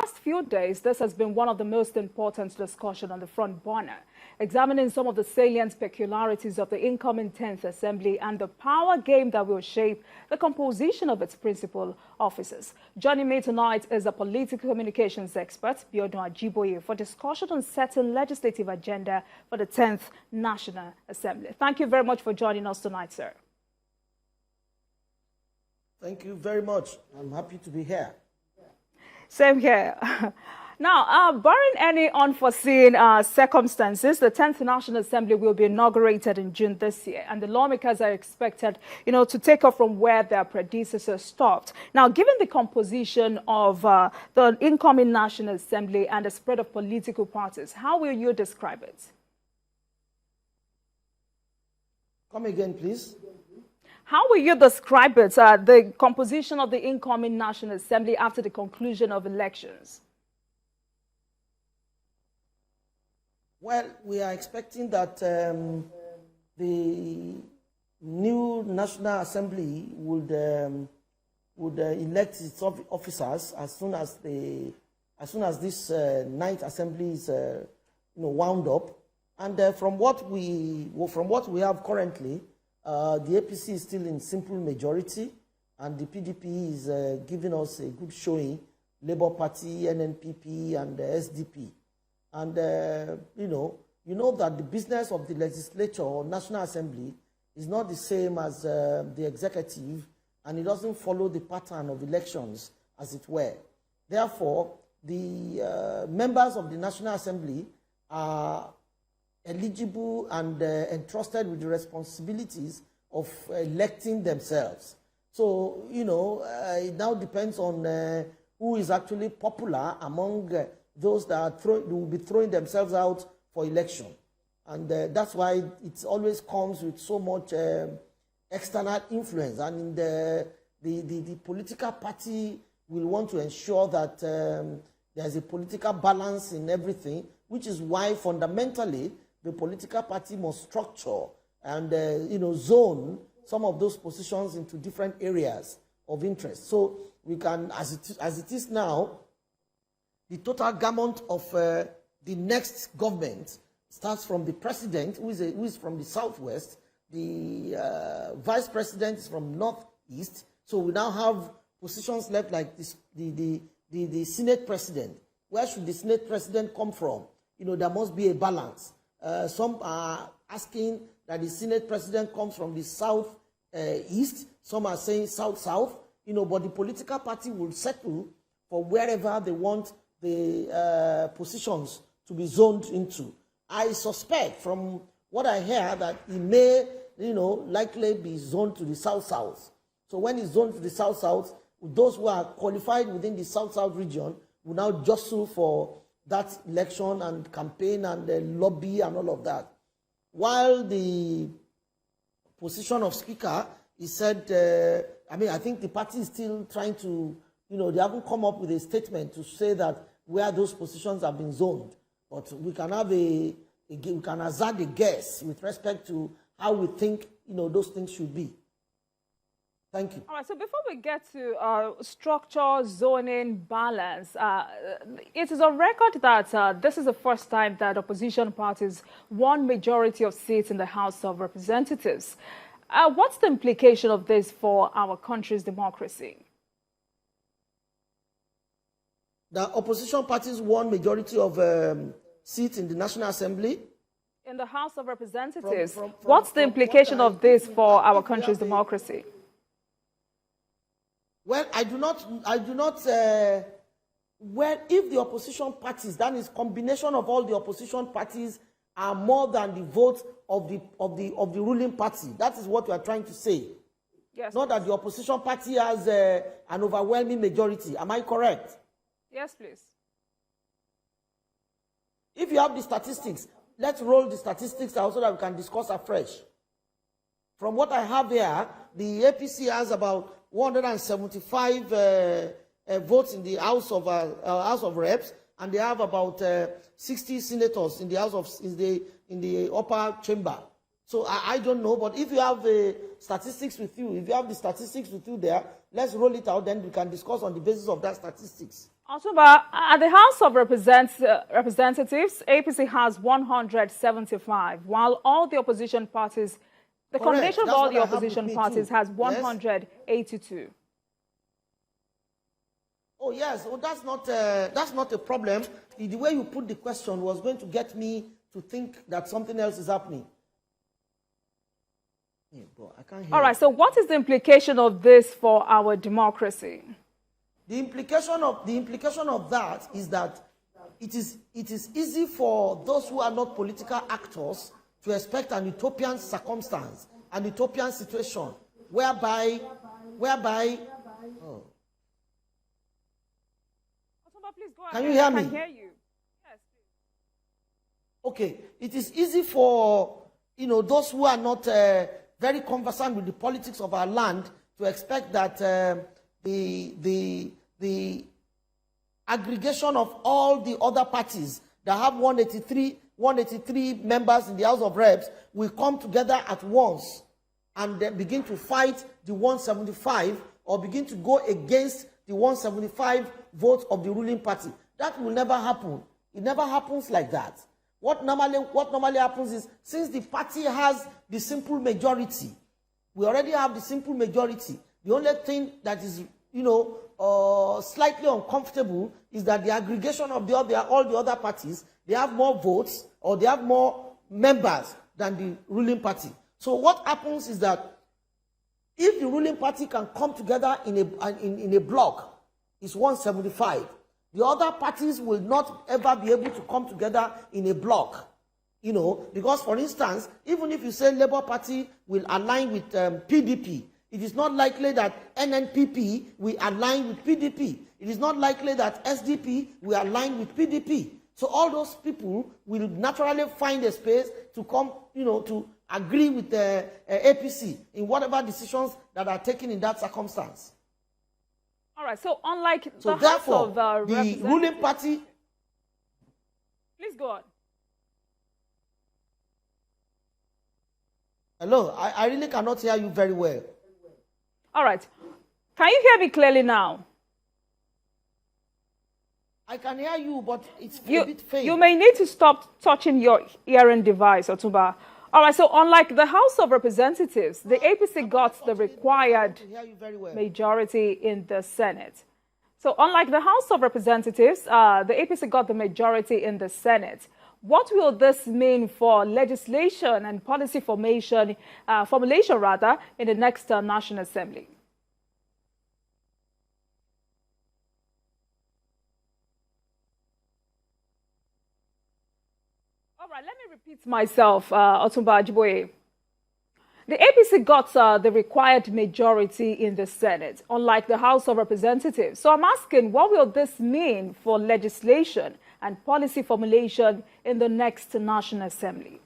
past few days, this has been one of the most important discussions on the front burner, examining some of the salient peculiarities of the incoming 10th Assembly and the power game that will shape the composition of its principal officers. Joining me tonight is a political communications expert, Biodun Ajiboye, for discussion on certain legislative agenda for the 10th National Assembly. Thank you very much for joining us tonight, sir. Thank you very much. I'm happy to be here. Same here. Now, barring any unforeseen circumstances, the 10th National Assembly will be inaugurated in June this year, and the lawmakers are expected, to take off from where their predecessors stopped. Now, given the composition of the incoming National Assembly and the spread of political parties, how will you describe it? Come again, please. How will you describe it, the composition of the incoming National Assembly after the conclusion of elections? Well, we are expecting that the new National Assembly would elect its officers as soon as this ninth Assembly is wound up. And from what we have currently, the APC is still in simple majority, and the PDP is giving us a good showing, Labour Party, NNPP, and SDP. And, you know that the business of the legislature or National Assembly is not the same as the executive, and it doesn't follow the pattern of elections, as it were. Therefore, the members of the National Assembly are eligible and entrusted with the responsibilities of electing themselves. So, it now depends on who is actually popular among those that will be throwing themselves out for election. And that's why it always comes with so much external influence. And the political party will want to ensure that there's a political balance in everything, which is why fundamentally the political party must structure and zone some of those positions into different areas of interest. So we can, as it is now, the total gamut of the next government starts from the president, who is from the southwest, the vice president is from northeast. So we now have positions left like this, the Senate president. Where should the Senate president come from? There must be a balance. Some are asking that the Senate president comes from the south east. Some are saying south-south. But the political party will settle for wherever they want the positions to be zoned into. I suspect from what I hear that it may, likely be zoned to the south-south. So when it's zoned to the south-south, those who are qualified within the south-south region will now jostle for that election and campaign and lobby and all of that. While the position of speaker is said, I think the party is still trying to, they haven't come up with a statement to say that where those positions have been zoned. But we can have we can hazard a guess with respect to how we think, those things should be. Thank you. All right, so before we get to structure, zoning, balance, it is on record that this is the first time that opposition parties won majority of seats in the House of Representatives. What's the implication of this for our country's democracy? The opposition parties won majority of seats in the National Assembly. In the House of Representatives. What's the implication of this for our country's democracy? Well, I do not, well, if the opposition parties, that is combination of all the opposition parties are more than the votes of the ruling party. That is what we are trying to say. Yes. Not that the opposition party has an overwhelming majority. Am I correct? Yes, please. If you have the statistics, let's roll the statistics out so that we can discuss afresh. From what I have here, the APC has about 175 votes in the House of Reps, and they have about 60 senators in the in the upper chamber. So I don't know, but if you have the statistics with you, there, let's roll it out. Then we can discuss on the basis of that statistics. Otuba, at the House of Representatives, APC has 175, while all the opposition parties, the Correct. combination of That's all what the I have opposition with me parties too. has Yes. 182. Oh yes, oh, that's not a problem. The way you put the question was going to get me to think that something else is happening. Yeah, but I can't hear. All right, so what is the implication of this for our democracy? The implication of that is that it is easy for those who are not political actors to expect an utopian circumstance, an utopian situation, whereby oh. Please go Can ahead. you hear me? I can hear you. Yes, please. Okay, it is easy for those who are not very conversant with the politics of our land to expect that the aggregation of all the other parties that have 183 members in the House of Reps will come together at once and then begin to fight the 175 or begin to go against the 175 votes of the ruling party. That will never happen. It never happens like that. What normally happens is, since the party has the simple majority, we already have the simple majority. The only thing that is, slightly uncomfortable is that the aggregation of all the other parties, they have more votes or they have more members than the ruling party. So what happens is that if the ruling party can come together in a block, it's 175. The other parties will not ever be able to come together in a block. Because, for instance, even if you say Labour Party will align with PDP, it is not likely that NNPP will align with PDP. It is not likely that SDP will align with PDP. So all those people will naturally find a space to come, to agree with the APC in whatever decisions that are taken in that circumstance. All right, so unlike so the therefore, House of the ruling party... Please go on. Hello, I really cannot hear you very well. All right. Can you hear me clearly now? I can hear you, but it's a bit faint. You may need to stop touching your hearing device, Otuba. All right, so unlike the House of Representatives, the APC got the required majority in the Senate. So unlike the House of Representatives, the APC got the majority in the Senate. What will this mean for legislation and policy formulation in the next National Assembly? All right, let me repeat myself, Otumba Ajiboye. The APC got the required majority in the Senate, unlike the House of Representatives. So I'm asking, what will this mean for legislation and policy formulation in the next National Assembly?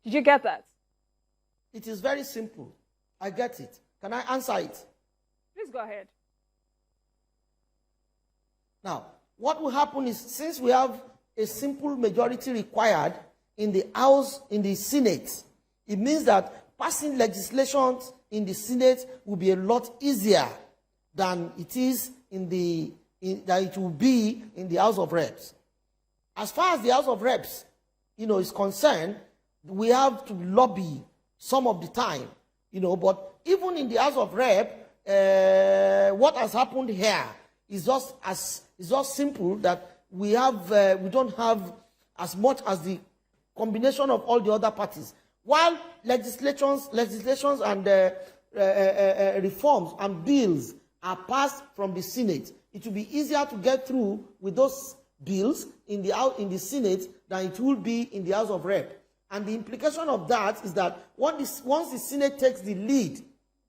Did you get that? It is very simple. I get it. Can I answer it? Please go ahead. Now, what will happen is, since we have a simple majority required in the House, in the Senate, it means that passing legislations in the Senate will be a lot easier than it is than it will be in the House of Reps. As far as the House of Reps, is concerned, we have to lobby some of the time, but even in the House of Reps, what has happened here is just simple that we don't have as much as the combination of all the other parties. While legislations and reforms and bills are passed from the Senate, it will be easier to get through with those bills in the Senate than it will be in the House of Reps. And the implication of that is that once the Senate takes the lead,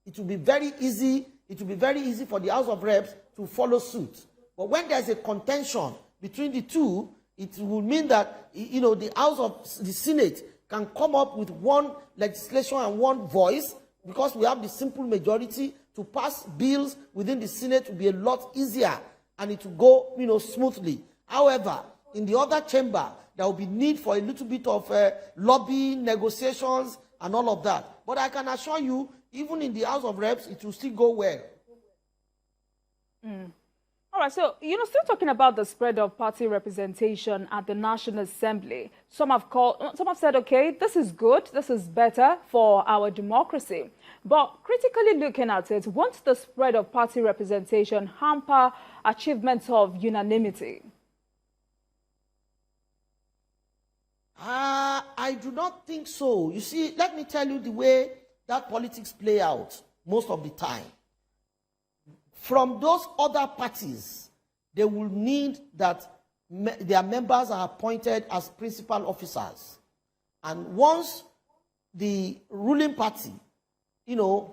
it will be very easy. It will be very easy for the House of Reps to follow suit. But when there's a contention between the two, it will mean that the Senate can come up with one legislation and one voice, because we have the simple majority to pass bills within the Senate will be a lot easier and it will go smoothly. However, in the other chamber, there will be need for a little bit of lobby, negotiations, and all of that. But I can assure you, even in the House of Reps, it will still go well. All right, so, still talking about the spread of party representation at the National Assembly, some have said, okay, this is good, this is better for our democracy. But critically looking at it, won't the spread of party representation hamper achievements of unanimity? I do not think so. You see, let me tell you the way that politics play out most of the time. From those other parties, they will need that their members are appointed as principal officers. And once the ruling party,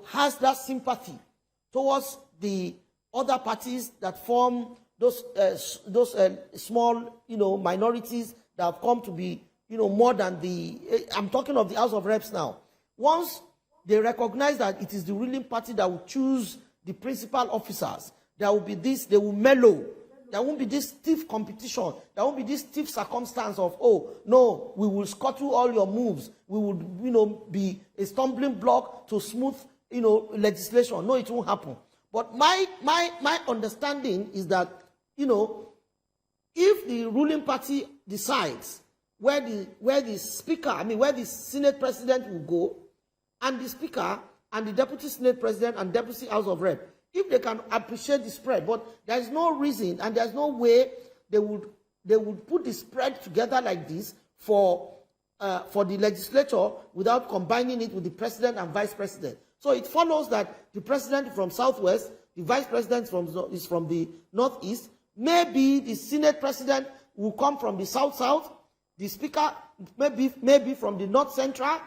has that sympathy towards the other parties that form those small, minorities that have come to be, more than I'm talking of the House of Reps now. Once they recognize that it is the ruling party that will choose the principal officers, there will be this, they will mellow. There won't be this stiff competition. There won't be this stiff circumstance of, oh, no, we will scuttle all your moves. We would, be a stumbling block to smooth, legislation. No, it won't happen. But my understanding is that, if the ruling party decides where the speaker, where the Senate president will go, and the speaker and the deputy Senate president and deputy House of Rep, if they can appreciate the spread, but there is no reason and there's no way they would put the spread together like this for the legislature without combining it with the president and vice president. So it follows that the president from Southwest, the vice president is from the Northeast. Maybe the Senate president will come from the South-South, the speaker maybe from the North Central,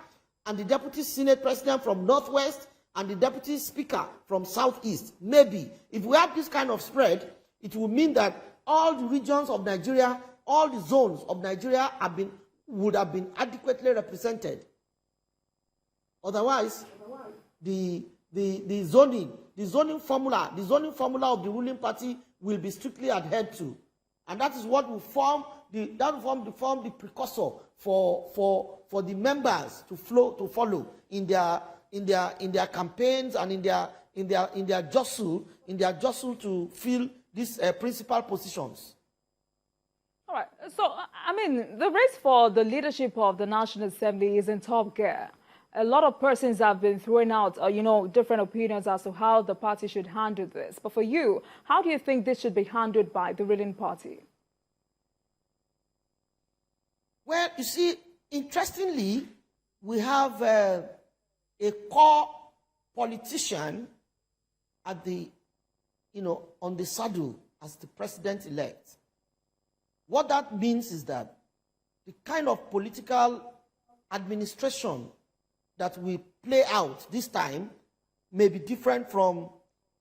and the deputy Senate president from Northwest, and the deputy speaker from Southeast. Maybe. If we have this kind of spread, it will mean that all the regions of Nigeria, all the zones of Nigeria would have been adequately represented. Otherwise, the zoning formula of the ruling party will be strictly adhered to. And that is what will form the precursor for the members to follow in their campaigns and in their jostle to fill these principal positions. All right. So, the race for the leadership of the National Assembly is in top gear. A lot of persons have been throwing out, different opinions as to how the party should handle this. But for you, how do you think this should be handled by the ruling party? Well, you see, interestingly, we have a core politician at on the saddle as the president-elect. What that means is that the kind of political administration that we play out this time may be different from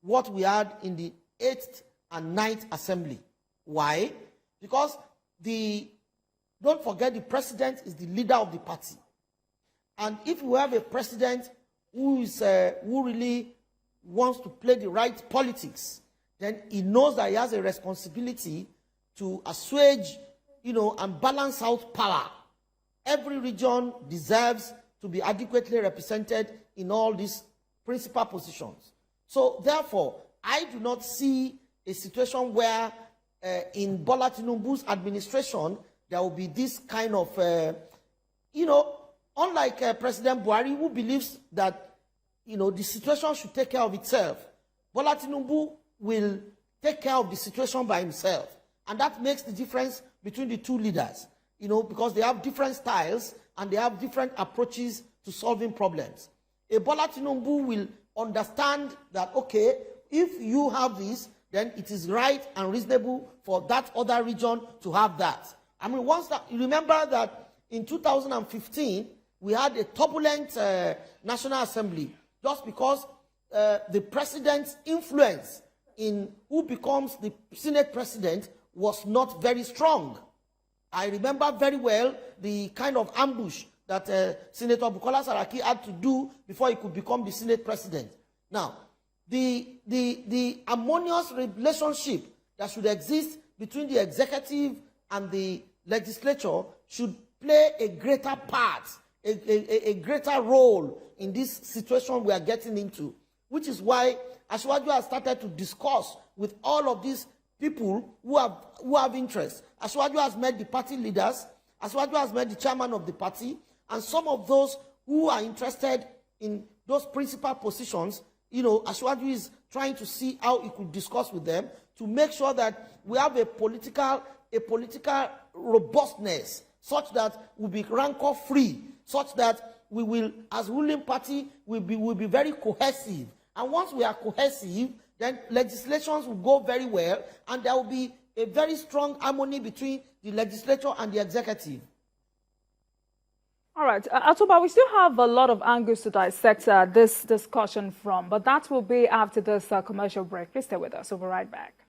what we had in the 8th and 9th Assembly. Why? Because don't forget, the president is the leader of the party. And if you have a president who really wants to play the right politics, then he knows that he has a responsibility to assuage, and balance out power. Every region deserves to be adequately represented in all these principal positions. So, therefore, I do not see a situation where in Bola Tinubu's administration, there will be this kind of, unlike President Buhari, who believes that, the situation should take care of itself. Bola Tinubu will take care of the situation by himself. And that makes the difference between the two leaders, because they have different styles and they have different approaches to solving problems. A Bola Tinubu will understand that, okay, if you have this, then it is right and reasonable for that other region to have that. You remember that in 2015, we had a turbulent National Assembly just because the president's influence in who becomes the Senate president was not very strong. I remember very well the kind of ambush that Senator Bukola Saraki had to do before he could become the Senate president. Now, the harmonious relationship that should exist between the executive and the legislature should play a greater part, a greater role in this situation we are getting into, which is why Asiwaju has started to discuss with all of these people who have interest. Asiwaju has met the party leaders. Asiwaju has met the chairman of the party, and some of those who are interested in those principal positions. Asiwaju is trying to see how he could discuss with them to make sure that we have a political robustness, such that we'll be rancor-free, such that we will, as ruling party, will be very cohesive. And once we are cohesive, then legislations will go very well, and there will be a very strong harmony between the legislature and the executive. All right, Atuba, we still have a lot of angles to dissect this discussion from, but that will be after this commercial break. Please stay with us. We'll be right back.